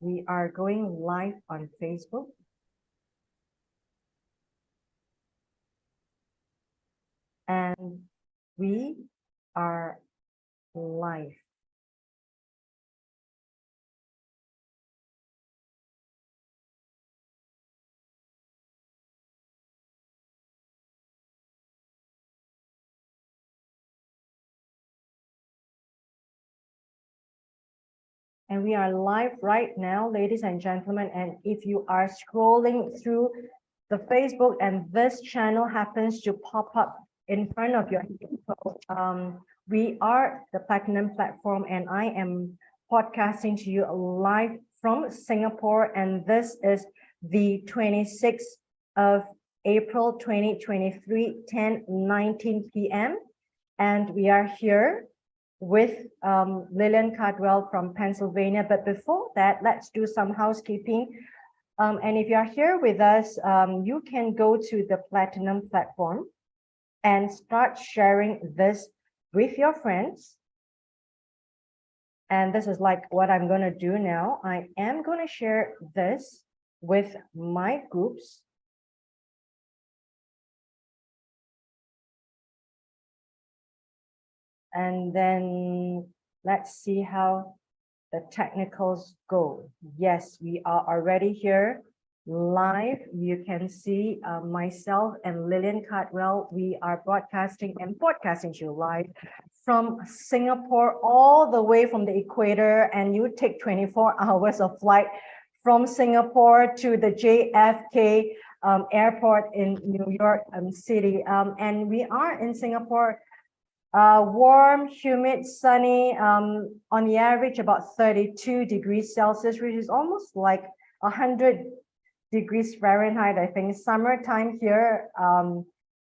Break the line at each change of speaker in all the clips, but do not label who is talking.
We are going live on Facebook. And we are live. And we are live right now, ladies and gentlemen. And if you are scrolling through the Facebook and this channel happens to pop up in front of your we are the Platinum platform, and I am podcasting to you live from Singapore. And this is the 26th of April 2023, 10:19 p.m. And we are here with Lillian Cauldwell from Pennsylvania. But before that, let's do some housekeeping. And if you're here with us, you can go to the Platinum platform and start sharing this with your friends. And this is like what I'm going to do now. I am going to share this with my groups. And then let's see how the technicals go. Yes, we are already here live. You can see myself and Lillian Cauldwell. We are broadcasting and podcasting to you live from Singapore, all the way from the equator. And you take 24 hours of flight from Singapore to the JFK airport in New York City. And we are in Singapore. Warm, humid, sunny, on the average about 32 degrees Celsius, which is almost like 100 degrees Fahrenheit. I think summertime here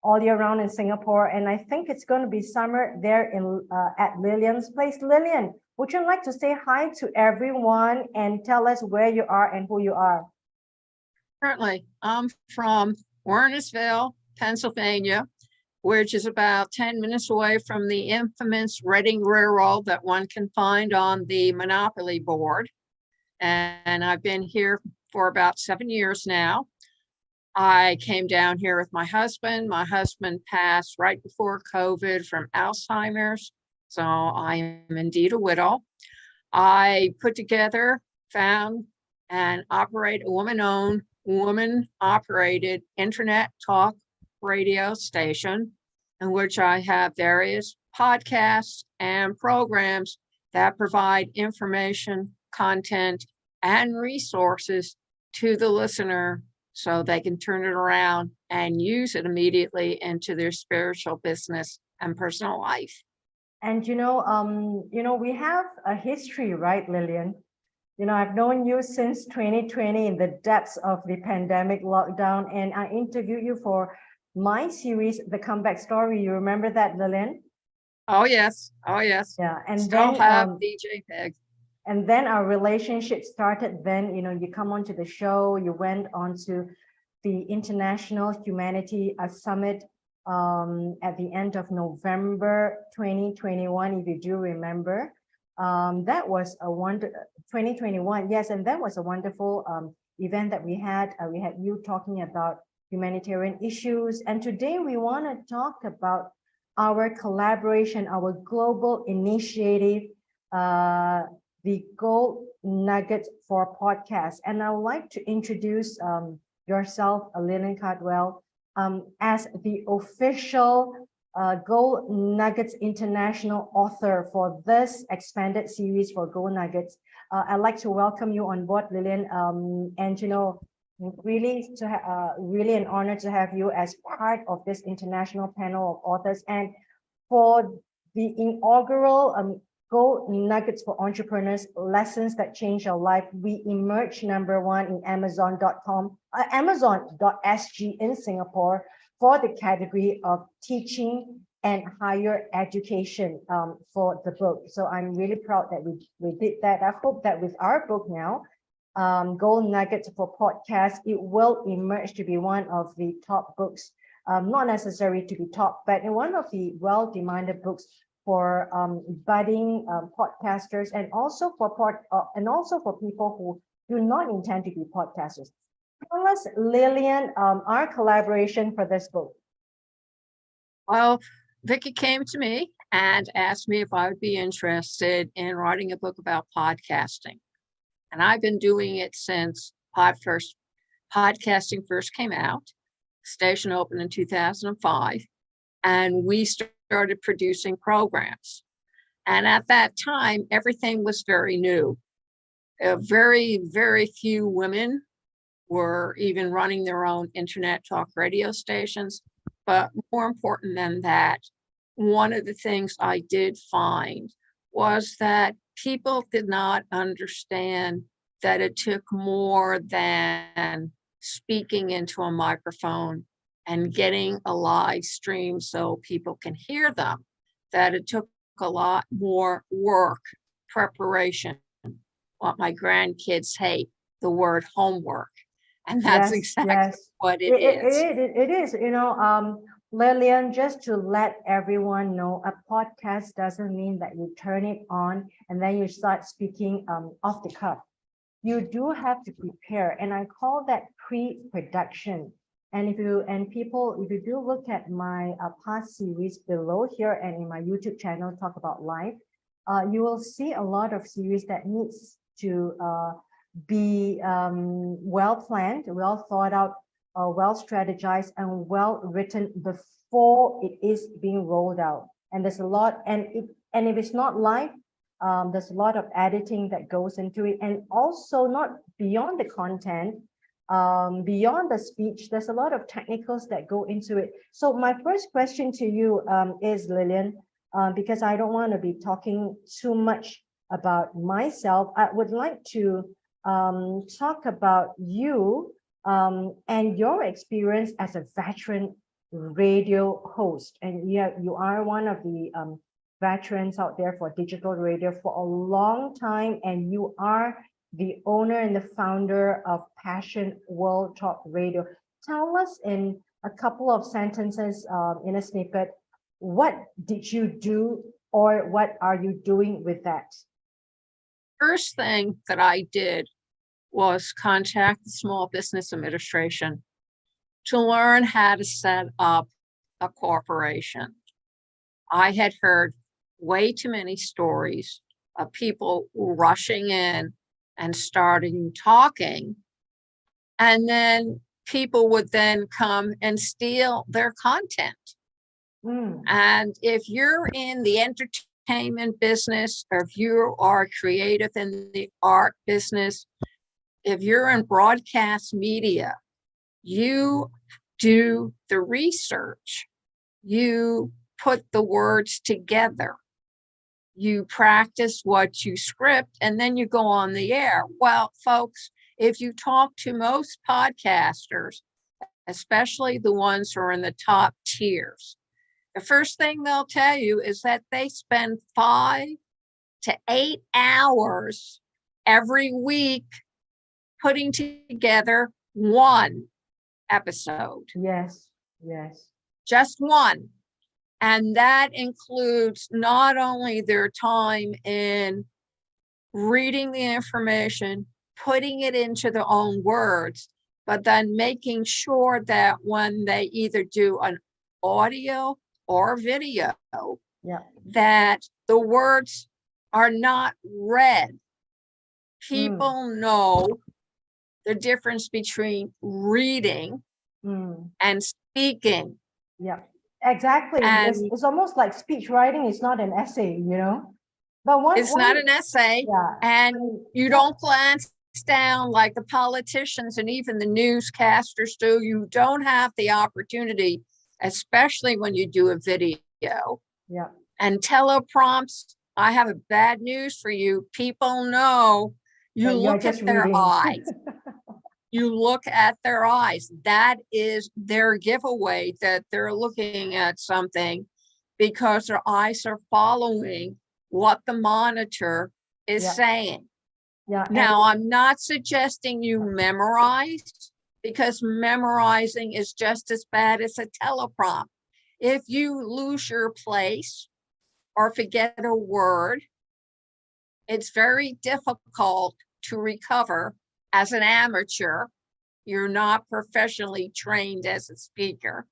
all year round in Singapore, and I think it's going to be summer there in at Lillian's place. Lillian, would you like to say hi to everyone and tell us where you are and who you are?
Certainly. I'm from Warrenesville, Pennsylvania, which is about 10 minutes away from the infamous Reading Railroad that one can find on the Monopoly board. And I've been here for about 7 years now. I came down here with my husband. My husband passed right before COVID from Alzheimer's, so I am indeed a widow. I put together, found, and operate a woman-owned, woman-operated internet talk radio station in which I have various podcasts and programs that provide information, content, and resources to the listener so they can turn it around and use it immediately into their spiritual, business, and personal life.
And you know, we have a history, right, Lillian? You know, I've known you since 2020 in the depths of the pandemic lockdown, and I interviewed you for my series, The Comeback Story. You remember that, Lillian?
Oh, yes. Oh, yes.
Yeah. And
still
then
have DJ Peg.
And then our relationship started. Then, you know, you come onto the show, you went on to the International Humanity Summit at the end of November 2021, if you do remember. That was a 2021, yes, and that was a wonderful event that we had. We had you talking about humanitarian issues, and today we want to talk about our collaboration, our global initiative, the Gold Nugget for Podcast. And I would like to introduce yourself, Lillian Cauldwell, as the official Gold Nuggets International author for this expanded series for Gold Nuggets. I'd like to welcome you on board, Lillian, and you know, really an honor to have you as part of this international panel of authors. And for the inaugural Gold Nuggets for Entrepreneurs, Lessons That Change Your Life, we emerged #1 in Amazon.com, Amazon.sg in Singapore for the category of teaching and higher education for the book. So I'm really proud that we did that. I hope that with our book now, Gold Nuggets for Podcast, it will emerge to be one of the top books, not necessary to be top, but in one of the well-demanded books for budding podcasters, and also for people who do not intend to be podcasters. Tell us, Lillian, our collaboration for this book.
Well, Vicky came to me and asked me if I would be interested in writing a book about podcasting. And I've been doing it since podcasting first came out. The station opened in 2005, and we started producing programs. And at that time, everything was very new. Very, very few women were even running their own internet talk radio stations. But more important than that, one of the things I did find was that people did not understand that it took more than speaking into a microphone and getting a live stream so people can hear them, that it took a lot more work, preparation, what my grandkids hate, the word homework. And that's exactly what it is.
It is, Lillian, just to let everyone know, a podcast doesn't mean that you turn it on and then you start speaking off the cuff. You do have to prepare, and I call that pre-production. And if you do look at my past series below here and in my YouTube channel, Talk About Life, you will see a lot of series that needs to be well planned, well thought out, well strategized, and well written before it is being rolled out. And there's a lot, and if it's not live, there's a lot of editing that goes into it, and also not beyond the content, beyond the speech, there's a lot of technicals that go into it. So my first question to you is, Lillian, because I don't want to be talking too much about myself, I would like to talk about you and your experience as a veteran radio host. And you are one of the veterans out there for digital radio for a long time, and you are the owner and the founder of Passion World Talk Radio. Tell us in a couple of sentences, in a snippet, what did you do, or what are you doing with that?
First thing that I did was contact the Small Business Administration to learn how to set up a corporation. I had heard way too many stories of people rushing in and starting talking, and then people would then come and steal their content. And if you're in the entertainment business, or if you are creative in the art business, if you're in broadcast media, you do the research, you put the words together, you practice what you script, and then you go on the air. Well, folks, if you talk to most podcasters, especially the ones who are in the top tiers, the first thing they'll tell you is that they spend 5 to 8 hours every week putting together one episode.
Yes.
Just one. And that includes not only their time in reading the information, putting it into their own words, but then making sure that when they either do an audio or video, that the words are not read. People know the difference between reading and speaking.
Yeah, exactly. It's almost like speech writing is not an essay, But
it's not an essay, and you don't glance down like the politicians and even the newscasters do. You don't have the opportunity, especially when you do a video.
Yeah.
And teleprompts, I have a bad news for you. People know you look at their eyes. You look at their eyes. That is their giveaway that they're looking at something, because their eyes are following what the monitor is saying. Now, I'm not suggesting you memorize, because memorizing is just as bad as a teleprompt. If you lose your place or forget a word, it's very difficult to recover as an amateur. You're not professionally trained as a speaker.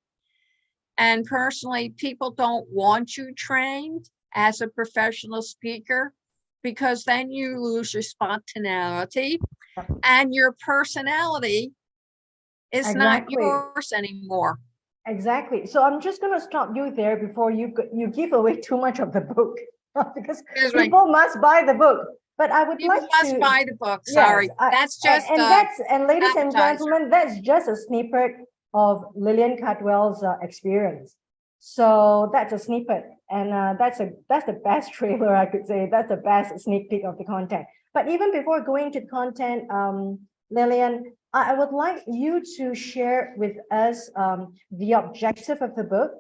And personally, people don't want you trained as a professional speaker because then you lose your spontaneity and your personality is not
Exactly.
yours anymore.
Exactly. So I'm just going to stop you there before you give away too much of the book because
Excuse me.
people must buy the book. But I would
People
like
must
to
buy the book. Sorry,
yes,
that's just
and ladies and
appetizer.
gentlemen, that's just a snippet of Lillian Cauldwell's experience. So that's a snippet, and that's the best trailer I could say. That's the best sneak peek of the content. But even before going to the content, Lillian, I would like you to share with us the objective of the book,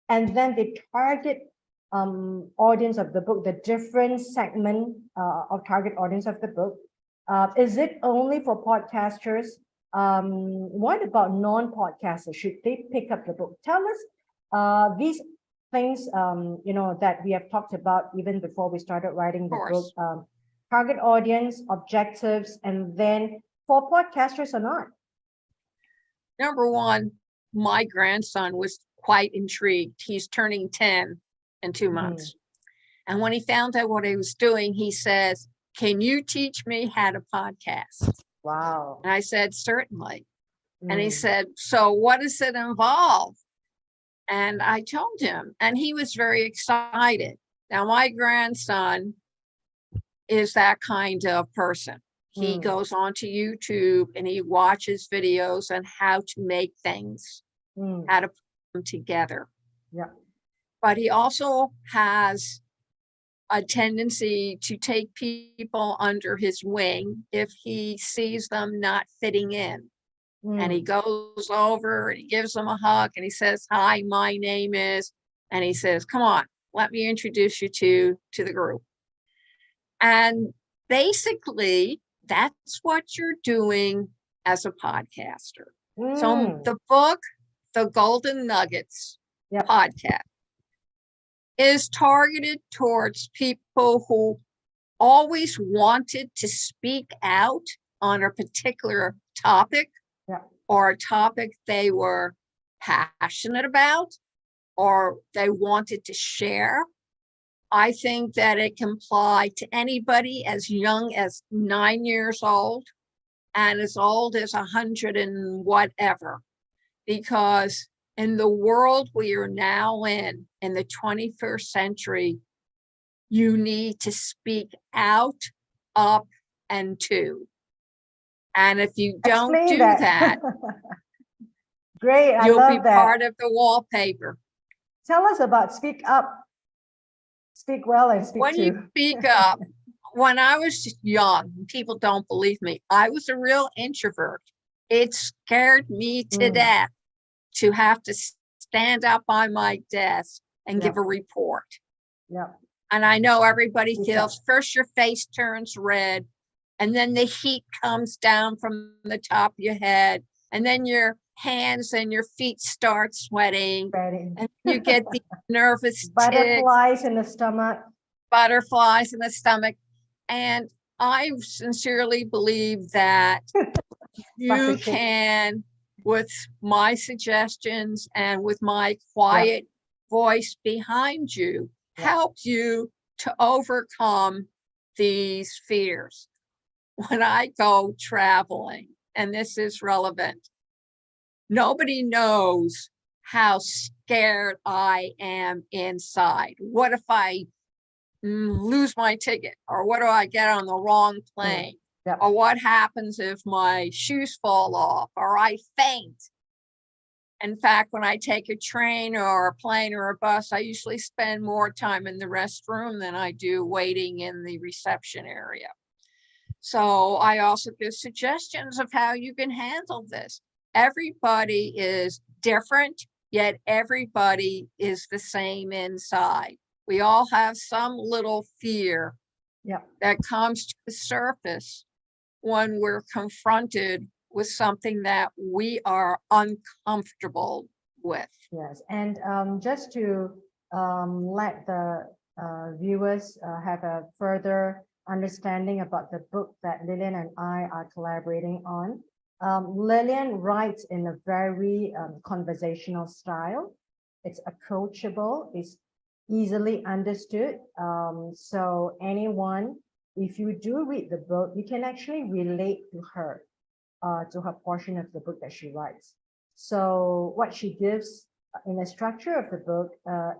and then the target audience of the book, the different segment of target audience of the book. Is it only for podcasters? What about non-podcasters? Should they pick up the book? Tell us these things, that we have talked about even before we started writing the book. Target audience, objectives, and then for podcasters or not.
Number one, my grandson was quite intrigued. He's turning 10 in 2 months. And when he found out what I was doing, he says, "Can you teach me how to podcast?"
Wow.
And I said, "Certainly." And he said, "So what does it involve?" And I told him, and he was very excited. Now, my grandson is that kind of person. He goes onto YouTube and he watches videos on how to make things, how to put them together.
Yeah.
But he also has a tendency to take people under his wing if he sees them not fitting in. And he goes over and he gives them a hug and he says, "Hi, my name is," and he says, "Come on, let me introduce you to the group." And basically, that's what you're doing as a podcaster. So the book, The Golden Nuggets podcast, is targeted towards people who always wanted to speak out on a particular topic or a topic they were passionate about or they wanted to share. I think that it can apply to anybody as young as 9 years old and as old as 100 and whatever, because in the world we are now in the 21st century, you need to speak out, up, and to. And if you don't do that,
great, I
you'll
love
be
that.
part of the wallpaper.
Tell us about speak up, speak well, and speak
when
to.
you speak up, when I was young, people don't believe me, I was a real introvert. It scared me to death to have to stand up on my desk and give a report. And I know everybody feels first your face turns red, and then the heat comes down from the top of your head, and then your hands and your feet start sweating, and you get the nervous
butterflies in the stomach.
Butterflies in the stomach. And I sincerely believe that you can, with my suggestions and with my quiet voice behind you, help you to overcome these fears. When I go traveling, and this is relevant, nobody knows how scared I am inside. What if I lose my ticket? Or what do I get on the wrong plane? Or what happens if my shoes fall off or I faint? In fact, when I take a train or a plane or a bus, I usually spend more time in the restroom than I do waiting in the reception area. So I also give suggestions of how you can handle this. Everybody is different, yet everybody is the same inside. We all have some little fear that comes to the surface when we're confronted with something that we are uncomfortable with.
Yes, and just to let the viewers have a further understanding about the book that Lillian and I are collaborating on. Lillian writes in a very conversational style. It's approachable, it's easily understood. So anyone, if you do read the book, you can actually relate to her portion of the book that she writes. So what she gives in the structure of the book,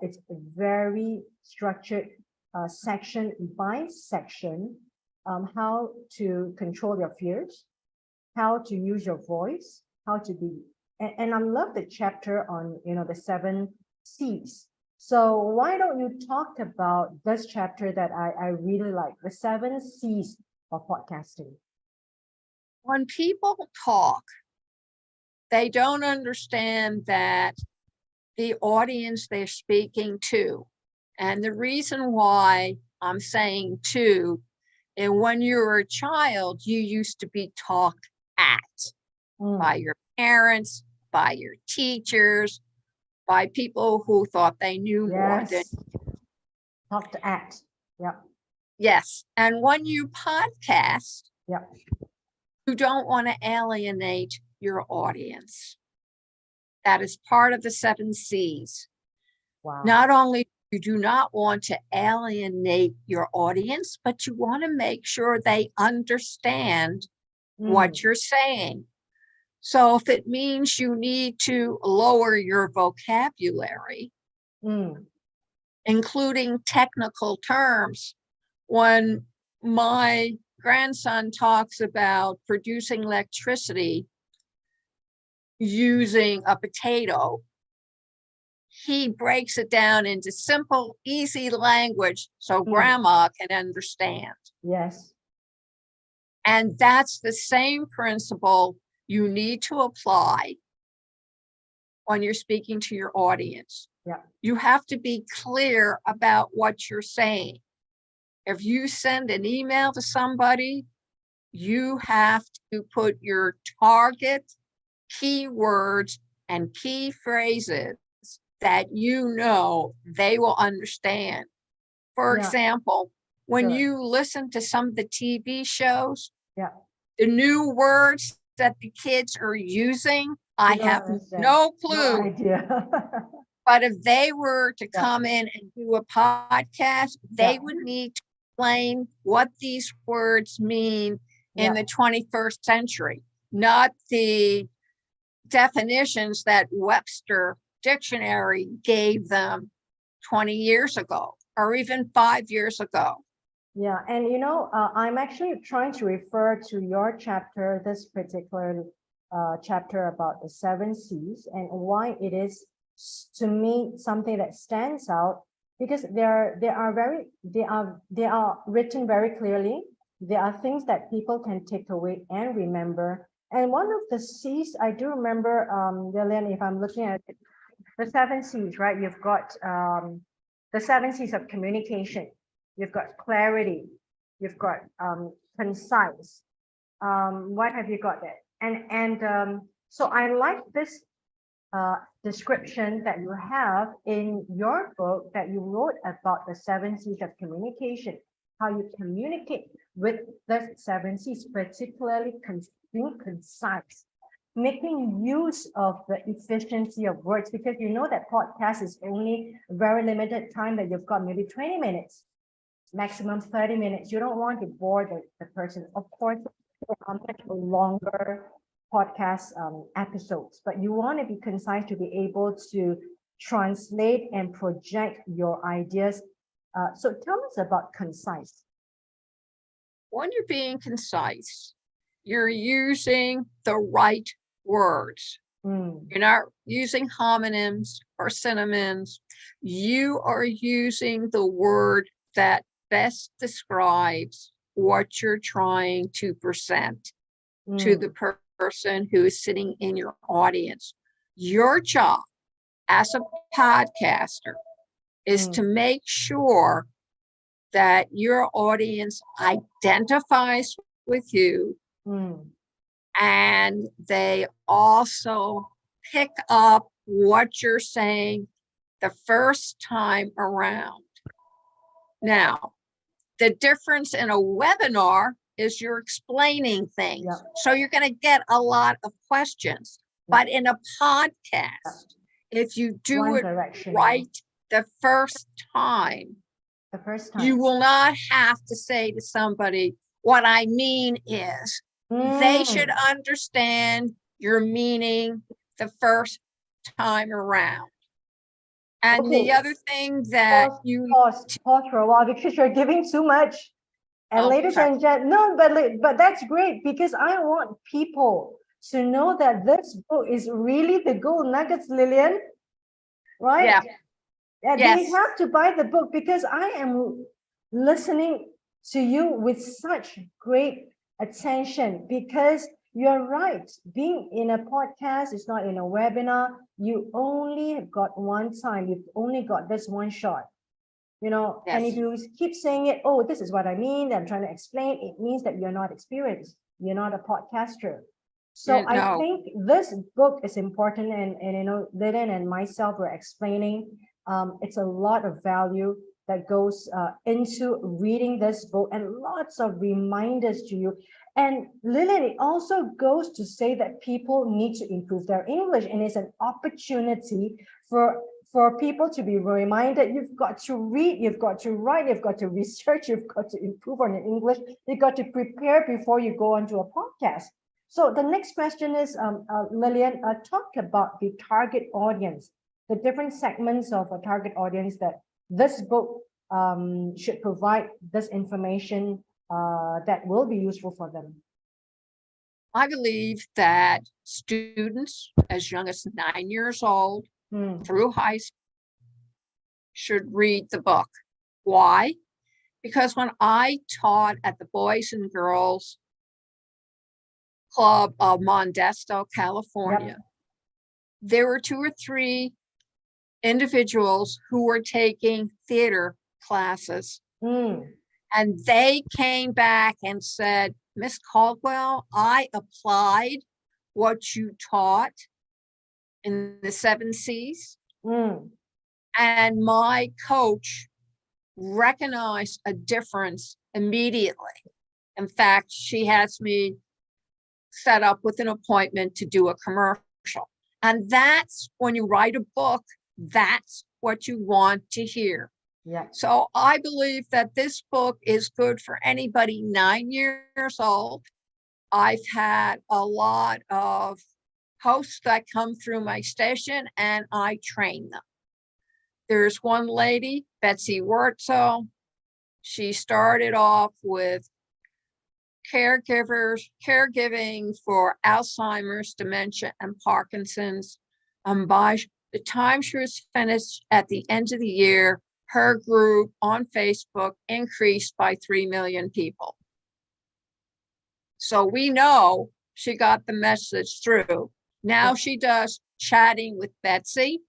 it's a very structured section by section, how to control your fears, how to use your voice, how to be, and I love the chapter on, the 7 C's. So why don't you talk about this chapter that I really like, the 7 C's of podcasting?
When people talk, they don't understand that the audience they're speaking to. And the reason why I'm saying to, and when you were a child, you used to be talked at by your parents, by your teachers, by people who thought they knew more than you.
Talked at. Yeah.
Yes. And when you podcast,
yeah,
you don't want to alienate your audience. That is part of the 7 C's.
Wow.
Not only you do not want to alienate your audience, but you want to make sure they understand what you're saying. So if it means you need to lower your vocabulary, including technical terms, when my grandson talks about producing electricity using a potato, he breaks it down into simple, easy language so grandma can understand.
Yes.
And that's the same principle you need to apply when you're speaking to your audience.
Yeah.
You have to be clear about what you're saying. If you send an email to somebody, you have to put your target keywords and key phrases that they will understand. For example, when you listen to some of the TV shows, the new words that the kids are using, I have no clue.
No idea.
But if they were to come in and do a podcast, they would need to explain what these words mean in the 21st century, not the definitions that Webster Dictionary gave them 20 years ago or even 5 years ago.
Yeah, and I'm actually trying to refer to your chapter, this particular chapter about the 7 C's, and why it is, to me, something that stands out, because they are written very clearly. There are things that people can take away and remember. And one of the C's I do remember, Lillian, if I'm looking at it, the 7 C's, right? You've got the 7 C's of communication. You've got clarity. You've got concise. What have you got there? And so I like this description that you have in your book that you wrote about the 7 C's of communication, how you communicate with the 7 C's, particularly being concise, making use of the efficiency of words, because that podcast is only a very limited time, that you've got maybe 20 minutes, maximum 30 minutes. You don't want to bore the person. Of course, there are much longer podcast episodes, but you want to be concise to be able to translate and project your ideas. So tell us about concise.
When you're being concise, you're using the right words. You're not using homonyms or synonyms. You are using the word that best describes what you're trying to present to the person who is sitting in your audience. Your job as a podcaster is to make sure that your audience identifies with you, and they also pick up what you're saying the first time around. Now, The difference in a webinar is you're explaining things.
Yeah.
So you're going to get a lot of questions.
Yeah.
But in a podcast, if you do
One
it
direction.
right the first time,
The first time.
you will not have to say to somebody, what I mean is, they should understand your meaning the first time around. And
Okay.
the other thing that
pause for a while because you're giving too much. And
Oh,
ladies
sorry.
and gentlemen, no, but that's great because I want people to know that this book is really the gold nuggets, Lillian, right?
Yeah.
Yeah,
Yes.
they have to buy the book because I am listening to you with such great attention because you're right. Being in a podcast is not in a webinar. You only have got one time. You've only got this one shot. You know,
Yes.
and if you keep saying it, oh, this is what I mean, I'm trying to explain, it means that you're not experienced. You're not a podcaster. So
Yeah,
I
no.
think this book is important, and you know, Lillian and myself were explaining. It's a lot of value that goes into reading this book and lots of reminders to you. And Lillian, it also goes to say that people need to improve their English, and it's an opportunity for people to be reminded, you've got to read, you've got to write, you've got to research, you've got to improve on your English, you've got to prepare before you go onto a podcast. So the next question is, Lillian, talk about the target audience, the different segments of a target audience that this book should provide this information that will be useful for them.
I believe that students as young as 9 years old through high school should read the book. Why? Because when I taught at the Boys and Girls Club of Modesto, California, there were 2 or 3 individuals who were taking theater classes. And they came back and said, Miss Caldwell, I applied what you taught in the 7 C's. And my coach recognized a difference immediately. In fact, she has me set up with an appointment to do a commercial. And that's when you write a book, that's what you want to hear.
Yeah.
So I believe that this book is good for anybody 9 years old. I've had a lot of hosts that come through my station and I train them. There's one lady, Betsy Wurtzel. She started off with caregiving for Alzheimer's, dementia, and Parkinson's. By the time she was finished at the end of the year, her group on Facebook increased by 3 million people. So we know she got the message through. Now she does chatting with Betsy,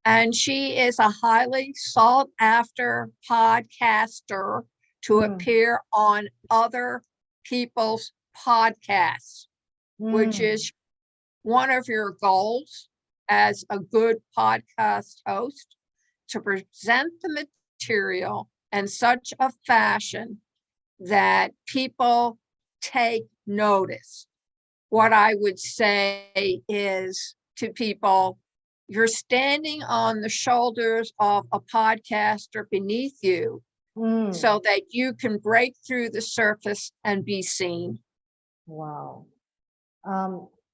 and she is a highly sought after podcaster to appear on other people's podcasts, which is one of your goals as a good podcast host, to present the material in such a fashion that people take notice. What I would say is to people, you're standing on the shoulders of a podcaster beneath you so that you can break through the surface and be seen.
Wow.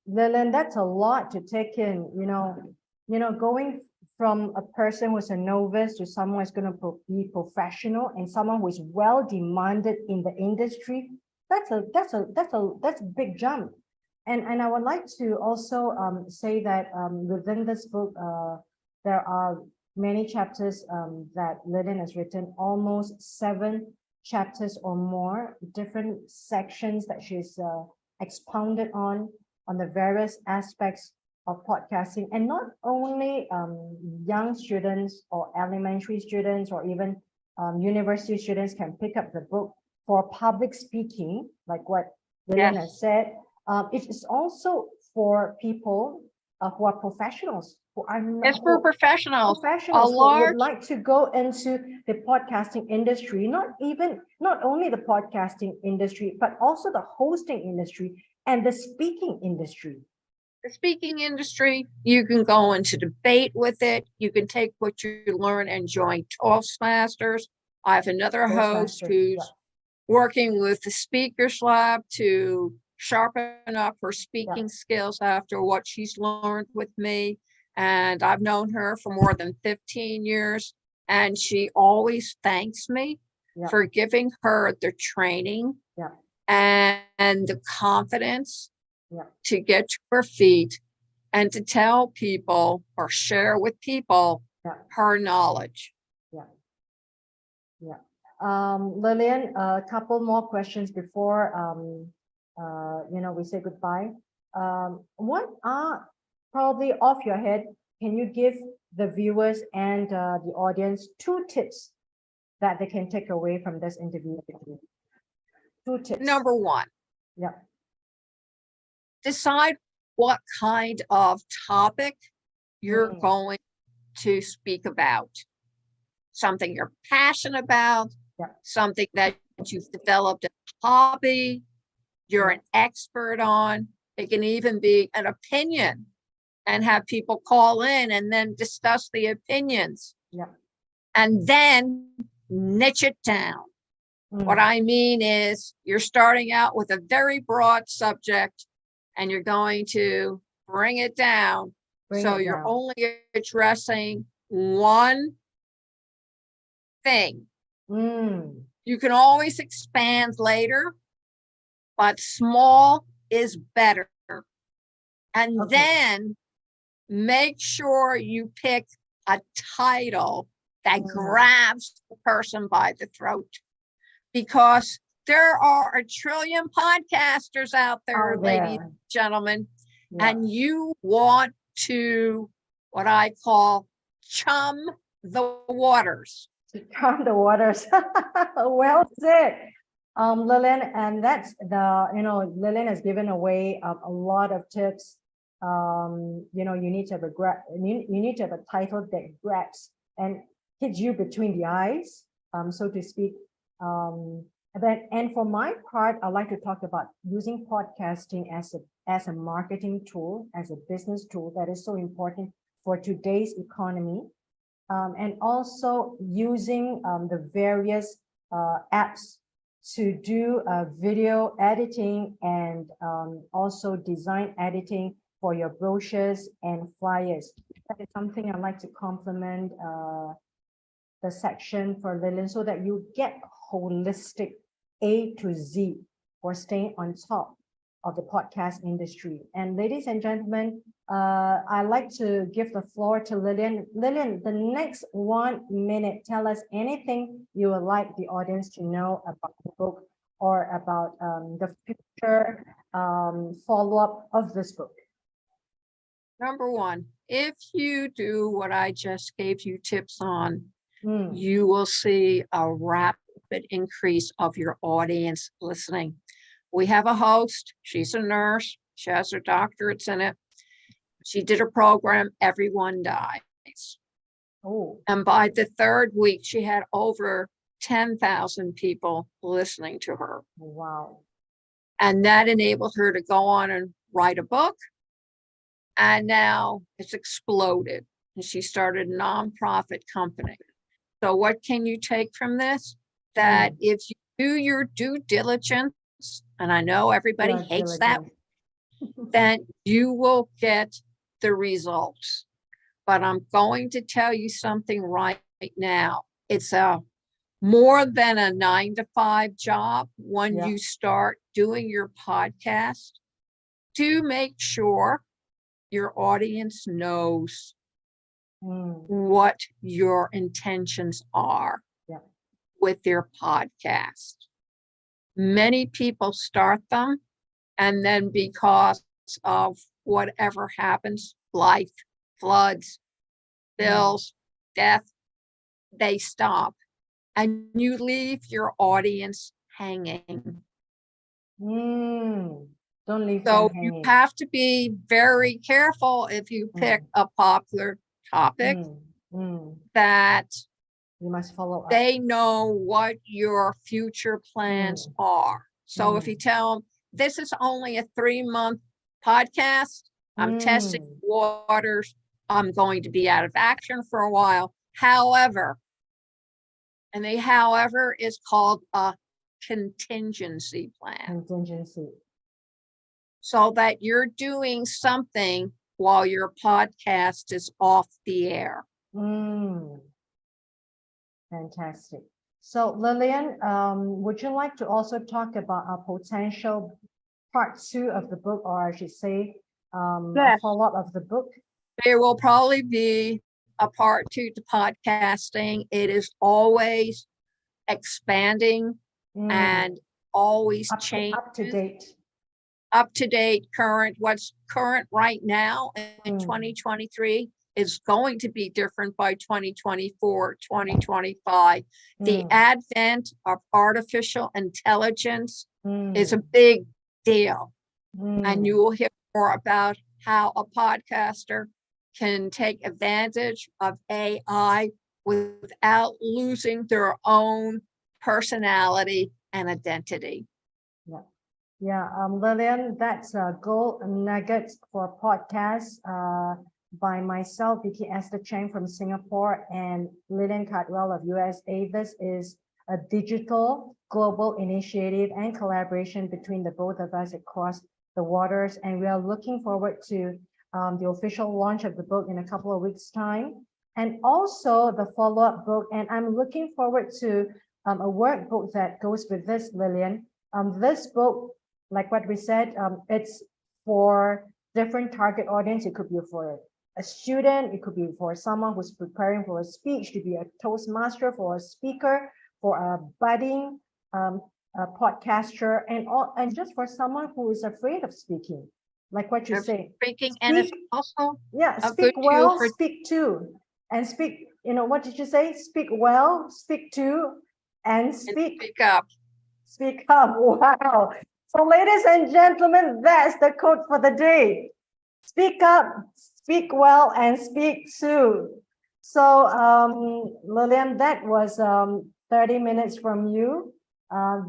Lillian, that's a lot to take in, you know, going from a person who's a novice to someone who's going to be professional and someone who is well demanded in the industry. That's a big jump. And I would like to also say that within this book, there are many chapters that Lillian has written, almost 7 chapters or more, different sections that she's expounded on the various aspects of podcasting, and not only young students or elementary students or even university students can pick up the book for public speaking, like what Lillian has said. It is also for people who are professionals, who are
It's
not,
for professionals. A
professionals who would
large,
like to go into the podcasting industry, not only the podcasting industry, but also the hosting industry and the speaking industry.
the speaking industry, you can go into debate with it. You can take what you learn and join Toastmasters. I have another host
Toastmasters,
who's
yeah.
working with the Speakers Lab to sharpen up her speaking skills after what she's learned with me. And I've known her for more than 15 years, and she always thanks me for giving her the training and the confidence to get to her feet and to tell people or share with people her knowledge.
Lillian, a couple more questions before we say goodbye. What are, probably off your head, can you give the viewers and the audience 2 tips that they can take away from this interview? 2 tips.
Number 1.
Yeah.
Decide what kind of topic you're going to speak about. Something you're passionate about, something that you've developed a hobby, you're an expert on. It can even be an opinion and have people call in and then discuss the opinions. And then niche it down. What I mean is you're starting out with a very broad subject and you're going to bring it down. You're only addressing one thing. You can always expand later, but small is better. And then make sure you pick a title that grabs the person by the throat, because there are a trillion podcasters out there, ladies and gentlemen, and you want to, what I call, chum the waters.
Calm the waters. Well said, Lillian. And that's Lillian has given away a lot of tips. You need to have you need to have a title that grabs and hits you between the eyes, so to speak. And for my part, I'd like to talk about using podcasting as a marketing tool, as a business tool that is so important for today's economy. And also using the various apps to do video editing and also design editing for your brochures and flyers. That is something I'd like to compliment the section for Lillian, so that you get holistic A to Z for staying on top of the podcast industry. And ladies and gentlemen, I'd like to give the floor to Lillian. Lillian, the next 1 minute, tell us anything you would like the audience to know about the book or about the future follow-up of this book.
Number 1, if you do what I just gave you tips on, you will see a rapid increase of your audience listening. We have a host. She's a nurse. She has her doctorates in it. She did a program, Everyone Dies. And by the 3rd week, she had over 10,000 people listening to her.
Wow.
And that enabled her to go on and write a book. And now it's exploded. And she started a nonprofit company. So what can you take from this? That if you do your due diligence, and I know everybody hates that, then you will get the results. But I'm going to tell you something right now. It's a more than a 9-to-5 job when you start doing your podcast. To make sure your audience knows what your intentions are with their podcast. Many people start them, and then because of whatever happens, life, floods, bills, death, they stop. And you leave your audience hanging.
Don't leave
So
them
you
hanging.
have to be very careful if you pick a popular topic that
You must follow up.
they know what your future plans are. So if you tell them, this is only a 3-month podcast, I'm testing waters, I'm going to be out of action for a while. However, and the however is called a contingency plan.
Contingency.
So that you're doing something while your podcast is off the air.
Fantastic. So Lillian, would you like to also talk about a potential part 2 of the book, or I should say a follow-up of the book?
There will probably be a part 2 to podcasting. It is always expanding and always changing. Up to date, current. What's current right now in 2023 is going to be different by 2024, 2025. The advent of artificial intelligence is a big deal. And you will hear more about how a podcaster can take advantage of AI without losing their own personality and identity.
Yeah, Lillian, that's a gold nugget for podcasts by myself, Vicky Esther Chang from Singapore, and Lillian Cauldwell of USA. This is a digital global initiative and collaboration between the both of us across the waters, and we are looking forward to the official launch of the book in a couple of weeks' time, and also the follow-up book. And I'm looking forward to a workbook that goes with this, Lillian. This book, like what we said, it's for different target audience. It could be for a student, it could be for someone who's preparing for a speech, to be a Toastmaster, for a speaker, for a budding a podcaster, and just for someone who is afraid of speaking, like what you say.
Speaking, and it's also
speak well, speak to, and speak. You know, what did you say? Speak well, speak to, and speak
up.
Speak up. Wow. So ladies and gentlemen, that's the quote for the day. Speak up, speak well, and speak soon. So Lillian, that was 30 minutes from you.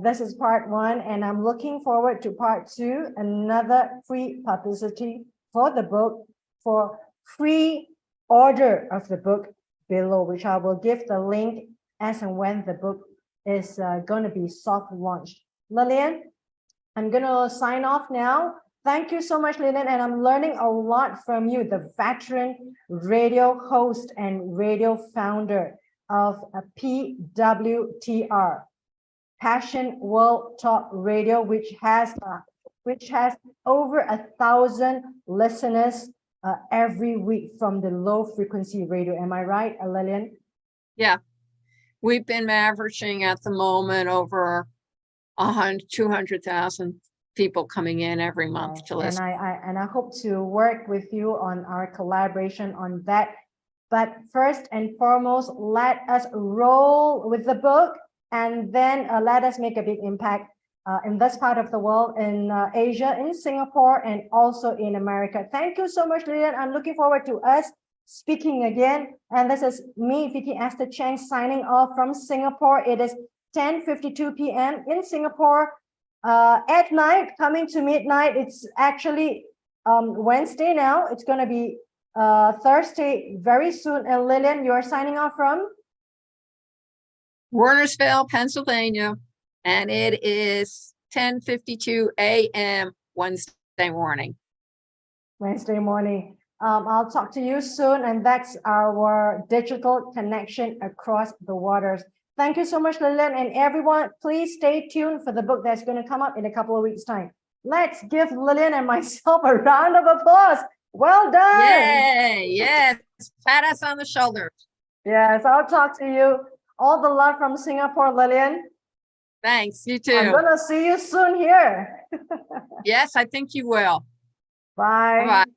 This is part 1, and I'm looking forward to part 2, another free publicity for the book, for pre-order of the book below, which I will give the link as and when the book is going to be soft launched. Lillian, I'm going to sign off now. Thank you so much, Lillian, and I'm learning a lot from you, the veteran radio host and radio founder of a PWTR, Passion World Talk Radio, which has over 1,000 listeners every week from the low frequency radio. Am I right, Lillian?
Yeah. We've been averaging at the moment over 200,000 people coming in every month to listen.
And I hope to work with you on our collaboration on that. But first and foremost, let us roll with the book, and then let us make a big impact in this part of the world, in Asia, in Singapore, and also in America. Thank you so much, Lillian. I'm looking forward to us speaking again. And this is me, Vicky Esther Chang, signing off from Singapore. It is 10:52 p.m. in Singapore at night, coming to midnight. It's actually Wednesday now. It's going to be Thursday very soon. And Lillian, you're signing off from?
Wernersville, Pennsylvania. And it is 10:52 a.m. Wednesday morning.
Wednesday morning. I'll talk to you soon. And that's our digital connection across the waters. Thank you so much, Lillian, and everyone, please stay tuned for the book that's going to come up in a couple of weeks' time. Let's give Lillian and myself a round of applause. Well done.
Yay, yes. Pat us on the shoulders.
Yes, I'll talk to you. All the love from Singapore, Lillian.
Thanks, you too.
I'm going to see you soon here.
Yes, I think you will.
Bye.
Bye-bye.